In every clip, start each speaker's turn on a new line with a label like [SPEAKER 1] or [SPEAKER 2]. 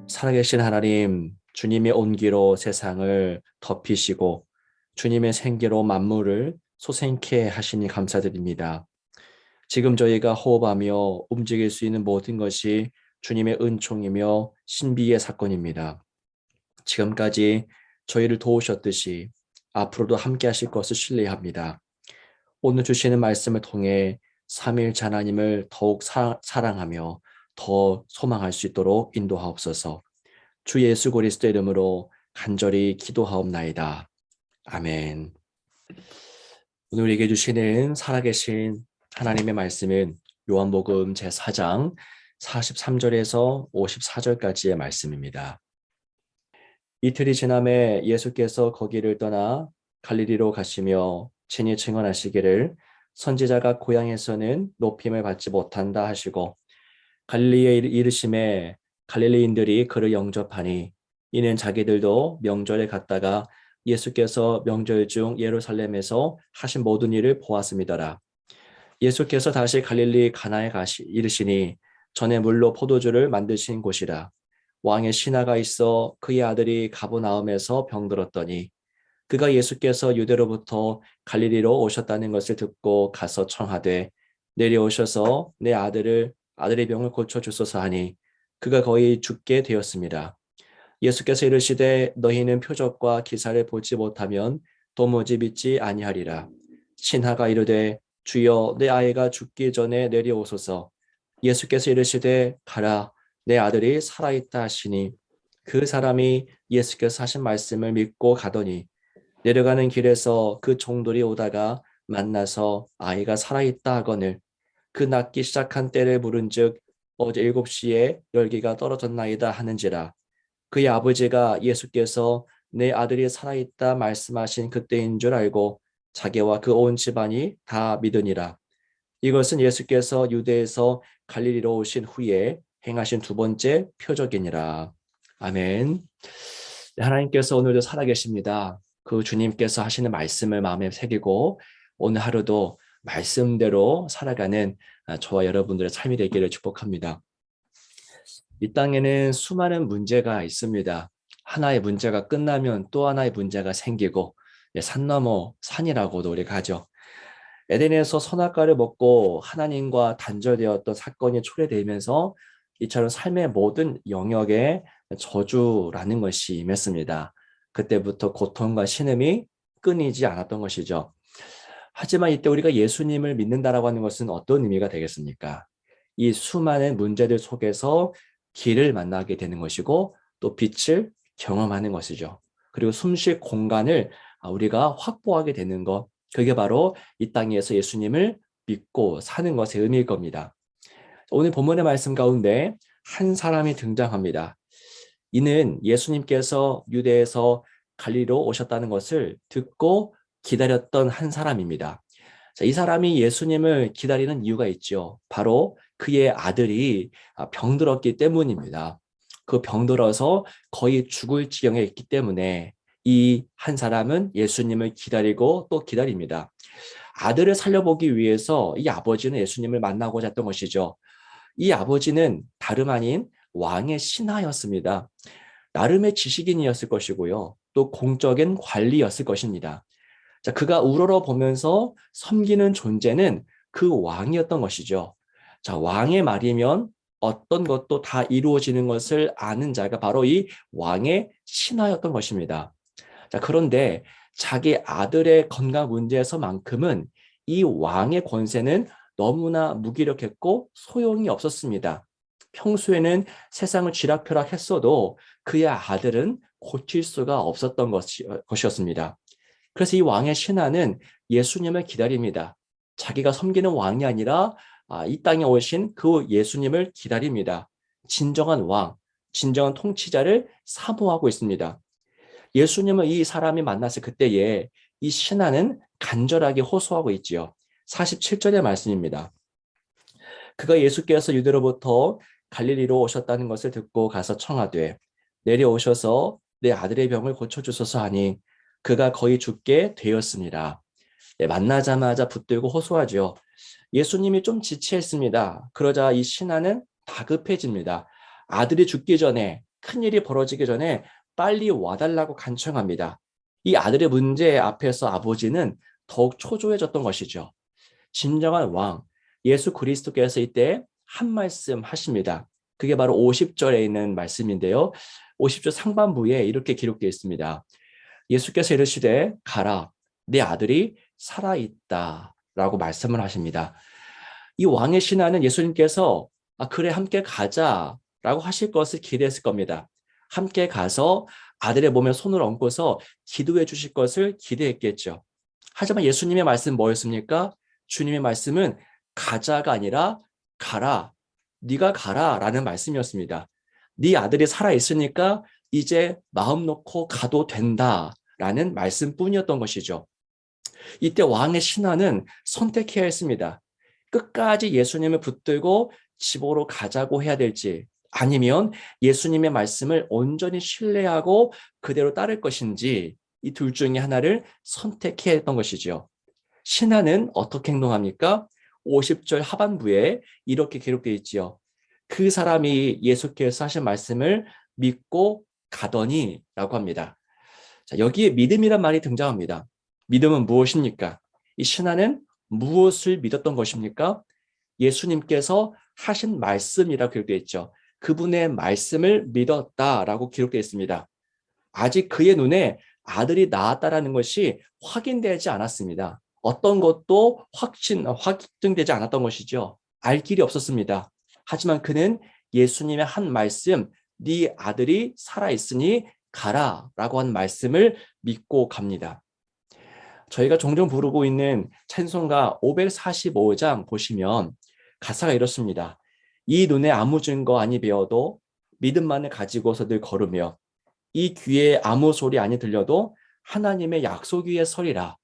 [SPEAKER 1] 살아계신 하나님, 주님의 온기로 세상을 덮이시고 주님의 생기로 만물을 소생케 하시니 감사드립니다. 지금 저희가 호흡하며 움직일 수 있는 모든 것이 주님의 은총이며 신비의 사건입니다. 지금까지 저희를 도우셨듯이 앞으로도 함께 하실 것을 신뢰합니다. 오늘 주시는 말씀을 통해 삼위일체 하나님을 더욱 사랑하며 더 소망할 수 있도록 인도하옵소서. 주 예수 그리스도의 이름으로 간절히 기도하옵나이다. 아멘. 오늘 우리에게 주시는 살아계신 하나님의 말씀은 요한복음 제4장 43절에서 54절까지의 말씀입니다. 이틀이 지남에 예수께서 거기를 떠나 갈릴리로 가시며 친히 증언하시기를 선지자가 고향에서는 높임을 받지 못한다 하시고 갈릴리에 이르심에 갈릴리인들이 그를 영접하니 이는 자기들도 명절에 갔다가 예수께서 명절 중 예루살렘에서 하신 모든 일을 보았음이더라. 예수께서 다시 갈릴리 가나에 이르시니 전에 물로 포도주를 만드신 곳이라. 왕의 신하가 있어 그의 아들이 가버나움에서 병들었더니 그가 예수께서 유대로부터 갈릴리로 오셨다는 것을 듣고 가서 청하되 내려오셔서 내 아들의 병을 고쳐 주소서 하니 그가 거의 죽게 되었습니다. 예수께서 이르시되 너희는 표적과 기사를 보지 못하면 도무지 믿지 아니하리라. 신하가 이르되 주여 내 아이가 죽기 전에 내려오소서. 예수께서 이르시되 가라 내 아들이 살아있다 하시니 그 사람이 예수께서 하신 말씀을 믿고 가더니 내려가는 길에서 그 종들이 오다가 만나서 아이가 살아있다 하거늘 그 낫기 시작한 때를 물은즉 어제 7시에 열기가 떨어졌나이다 하는지라. 그의 아버지가 예수께서 내 아들이 살아있다 말씀하신 그때인 줄 알고 자기와 그 온 집안이 다 믿으니라. 이것은 예수께서 유대에서 갈릴리로 오신 후에 행하신 두 번째 표적이니라. 아멘. 하나님께서 오늘도 살아계십니다. 그 주님께서 하시는 말씀을 마음에 새기고 오늘 하루도 말씀대로 살아가는 저와 여러분들의 삶이 되기를 축복합니다. 이 땅에는 수많은 문제가 있습니다. 하나의 문제가 끝나면 또 하나의 문제가 생기고 산 넘어 산이라고도 우리가 하죠. 에덴에서 선악과를 먹고 하나님과 단절되었던 사건이 초래되면서 이처럼 삶의 모든 영역에 저주라는 것이 임했습니다. 그때부터 고통과 신음이 끊이지 않았던 것이죠. 하지만 이때 우리가 예수님을 믿는다라고 하는 것은 어떤 의미가 되겠습니까? 이 수많은 문제들 속에서 길을 만나게 되는 것이고 또 빛을 경험하는 것이죠. 그리고 숨쉴 공간을 우리가 확보하게 되는 것, 그게 바로 이 땅에서 예수님을 믿고 사는 것의 의미일 겁니다. 오늘 본문의 말씀 가운데 한 사람이 등장합니다. 이는 예수님께서 유대에서 갈릴리로 오셨다는 것을 듣고 기다렸던 한 사람입니다. 자, 이 사람이 예수님을 기다리는 이유가 있죠. 바로 그의 아들이 병들었기 때문입니다. 그 병들어서 거의 죽을 지경에 있기 때문에 이 한 사람은 예수님을 기다리고 또 기다립니다. 아들을 살려보기 위해서 이 아버지는 예수님을 만나고자 했던 것이죠. 이 아버지는 다름 아닌 왕의 신하였습니다. 나름의 지식인이었을 것이고요. 또 공적인 관리였을 것입니다. 자, 그가 우러러 보면서 섬기는 존재는 그 왕이었던 것이죠. 자, 왕의 말이면 어떤 것도 다 이루어지는 것을 아는 자가 바로 이 왕의 신하였던 것입니다. 자, 그런데 자기 아들의 건강 문제에서만큼은 이 왕의 권세는 너무나 무기력했고 소용이 없었습니다. 평소에는 세상을 쥐락펴락했어도 그의 아들은 고칠 수가 없었던 것이었습니다. 그래서 이 왕의 신하는 예수님을 기다립니다. 자기가 섬기는 왕이 아니라 이 땅에 오신 그 예수님을 기다립니다. 진정한 왕, 진정한 통치자를 사모하고 있습니다. 예수님을 이 사람이 만났을 그때에 이 신하는 간절하게 호소하고 있지요. 47절의 말씀입니다. 그가 예수께서 유대로부터 갈릴리로 오셨다는 것을 듣고 가서 청하되 내려오셔서 내 아들의 병을 고쳐주소서 하니 그가 거의 죽게 되었습니다. 네, 만나자마자 붙들고 호소하죠. 예수님이 좀 지체했습니다. 그러자 이 신하는 다급해집니다. 아들이 죽기 전에 큰일이 벌어지기 전에 빨리 와달라고 간청합니다. 이 아들의 문제 앞에서 아버지는 더욱 초조해졌던 것이죠. 진정한 왕, 예수 그리스도께서 이때 한 말씀 하십니다. 그게 바로 50절에 있는 말씀인데요. 50절 상반부에 이렇게 기록되어 있습니다. 예수께서 이르시되 가라, 내 아들이 살아있다 라고 말씀을 하십니다. 이 왕의 신하는 예수님께서 그래 함께 가자라고 하실 것을 기대했을 겁니다. 함께 가서 아들의 몸에 손을 얹고서 기도해 주실 것을 기대했겠죠. 하지만 예수님의 말씀 뭐였습니까? 주님의 말씀은 가자가 아니라 가라, 네가 가라라는 말씀이었습니다. 네 아들이 살아있으니까 이제 마음 놓고 가도 된다라는 말씀뿐이었던 것이죠. 이때 왕의 신하는 선택해야 했습니다. 끝까지 예수님을 붙들고 집으로 가자고 해야 될지, 아니면 예수님의 말씀을 온전히 신뢰하고 그대로 따를 것인지, 이 둘 중에 하나를 선택해야 했던 것이죠. 신하는 어떻게 행동합니까? 50절 하반부에 이렇게 기록되어 있지요. 그 사람이 예수께서 하신 말씀을 믿고 가더니 라고 합니다. 자, 여기에 믿음이란 말이 등장합니다. 믿음은 무엇입니까? 이 신하는 무엇을 믿었던 것입니까? 예수님께서 하신 말씀이라고 기록되어 있죠. 그분의 말씀을 믿었다라고 되어 있습니다. 아직 그의 눈에 아들이 나았다라는 것이 확인되지 않았습니다. 어떤 것도 확증되지 않았던 것이죠. 알 길이 없었습니다. 하지만 그는 예수님의 한 말씀, 네 아들이 살아있으니 가라라고 한 말씀을 믿고 갑니다. 저희가 종종 부르고 있는 찬송가 545장 보시면 가사가 이렇습니다. 이 눈에 아무 증거 아니 배어도 믿음만을 가지고서 늘 걸으며 이 귀에 아무 소리 아니 들려도 하나님의 약속 위에 서리라.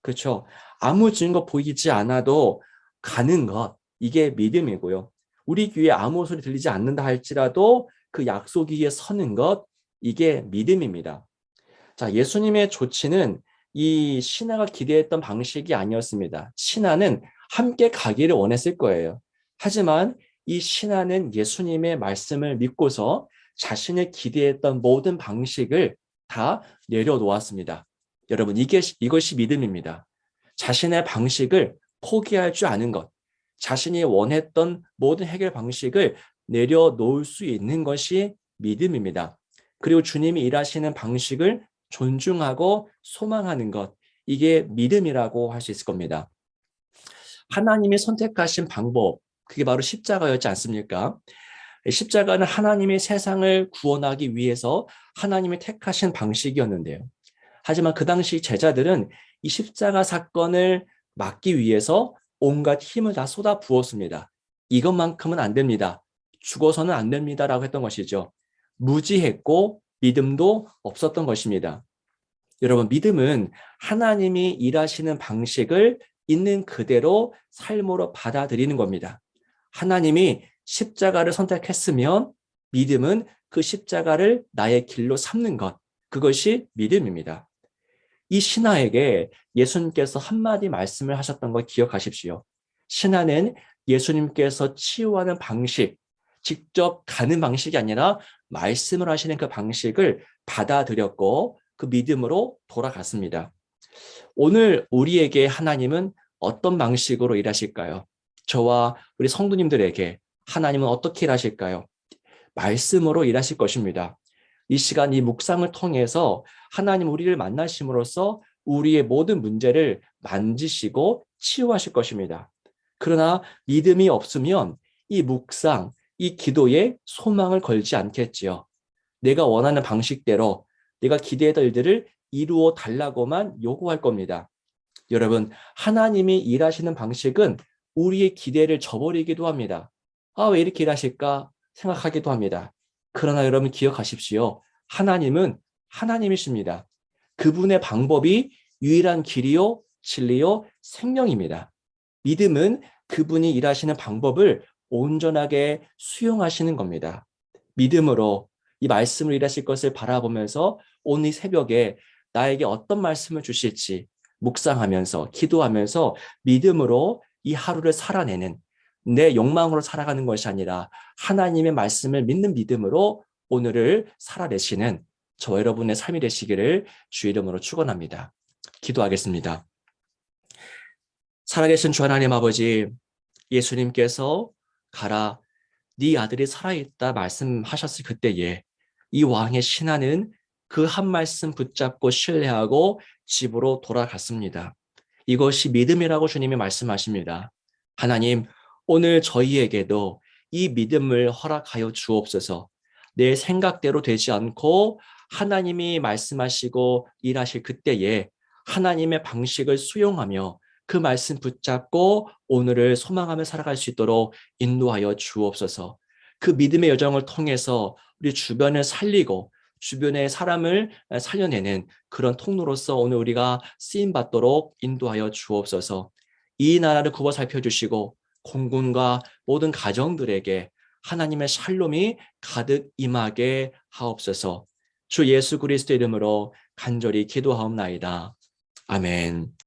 [SPEAKER 1] 그렇죠? 아무 증거 보이지 않아도 가는 것, 이게 믿음이고요. 우리 귀에 아무 소리 들리지 않는다 할지라도 그 약속 위에 서는 것, 이게 믿음입니다. 자, 예수님의 조치는 이 신하가 기대했던 방식이 아니었습니다. 신하는 함께 가기를 원했을 거예요. 하지만 이 신하는 예수님의 말씀을 믿고서 자신의 기대했던 모든 방식을 다 내려놓았습니다. 여러분, 이것이 믿음입니다. 자신의 방식을 포기할 줄 아는 것, 자신이 원했던 모든 해결 방식을 내려놓을 수 있는 것이 믿음입니다. 그리고 주님이 일하시는 방식을 존중하고 소망하는 것, 이게 믿음이라고 할 수 있을 겁니다. 하나님이 선택하신 방법, 그게 바로 십자가였지 않습니까? 십자가는 하나님이 세상을 구원하기 위해서 하나님이 택하신 방식이었는데요. 하지만 그 당시 제자들은 이 십자가 사건을 막기 위해서 온갖 힘을 다 쏟아 부었습니다. 이것만큼은 안 됩니다. 죽어서는 안 됩니다라고 했던 것이죠. 무지했고 믿음도 없었던 것입니다. 여러분, 믿음은 하나님이 일하시는 방식을 있는 그대로 삶으로 받아들이는 겁니다. 하나님이 십자가를 선택했으면 믿음은 그 십자가를 나의 길로 삼는 것, 그것이 믿음입니다. 이 신하에게 예수님께서 한마디 말씀을 하셨던 걸 기억하십시오. 신하는 예수님께서 치유하는 방식, 직접 가는 방식이 아니라 말씀을 하시는 그 방식을 받아들였고 그 믿음으로 돌아갔습니다. 오늘 우리에게 하나님은 어떤 방식으로 일하실까요? 저와 우리 성도님들에게 하나님은 어떻게 일하실까요? 말씀으로 일하실 것입니다. 이 시간 이 묵상을 통해서 하나님 우리를 만나심으로써 우리의 모든 문제를 만지시고 치유하실 것입니다. 그러나 믿음이 없으면 이 묵상, 이 기도에 소망을 걸지 않겠지요. 내가 원하는 방식대로 내가 기대했던 일들을 이루어 달라고만 요구할 겁니다. 여러분, 하나님이 일하시는 방식은 우리의 기대를 저버리기도 합니다. 왜 이렇게 일하실까 생각하기도 합니다. 그러나 여러분 기억하십시오. 하나님은 하나님이십니다. 그분의 방법이 유일한 길이요, 진리요, 생명입니다. 믿음은 그분이 일하시는 방법을 온전하게 수용하시는 겁니다. 믿음으로 이 말씀을 일하실 것을 바라보면서 오늘 이 새벽에 나에게 어떤 말씀을 주실지 묵상하면서 기도하면서 믿음으로 이 하루를 살아내는 내 욕망으로 살아가는 것이 아니라 하나님의 말씀을 믿는 믿음으로 오늘을 살아내시는 저와 여러분의 삶이 되시기를 주의 이름으로 축원합니다. 기도하겠습니다. 살아계신 주 하나님 아버지, 예수님께서 가라, 네 아들이 살아있다 말씀하셨을 그때에 이 왕의 신하는 그 한 말씀 붙잡고 신뢰하고 집으로 돌아갔습니다. 이것이 믿음이라고 주님이 말씀하십니다. 하나님, 오늘 저희에게도 이 믿음을 허락하여 주옵소서. 내 생각대로 되지 않고 하나님이 말씀하시고 일하실 그때에 하나님의 방식을 수용하며 그 말씀 붙잡고 오늘을 소망하며 살아갈 수 있도록 인도하여 주옵소서. 그 믿음의 여정을 통해서 우리 주변을 살리고 주변의 사람을 살려내는 그런 통로로서 오늘 우리가 쓰임받도록 인도하여 주옵소서. 이 나라를 굽어 살펴주시고 공군과 모든 가정들에게 하나님의 샬롬이 가득 임하게 하옵소서. 주 예수 그리스도 이름으로 간절히 기도하옵나이다. 아멘.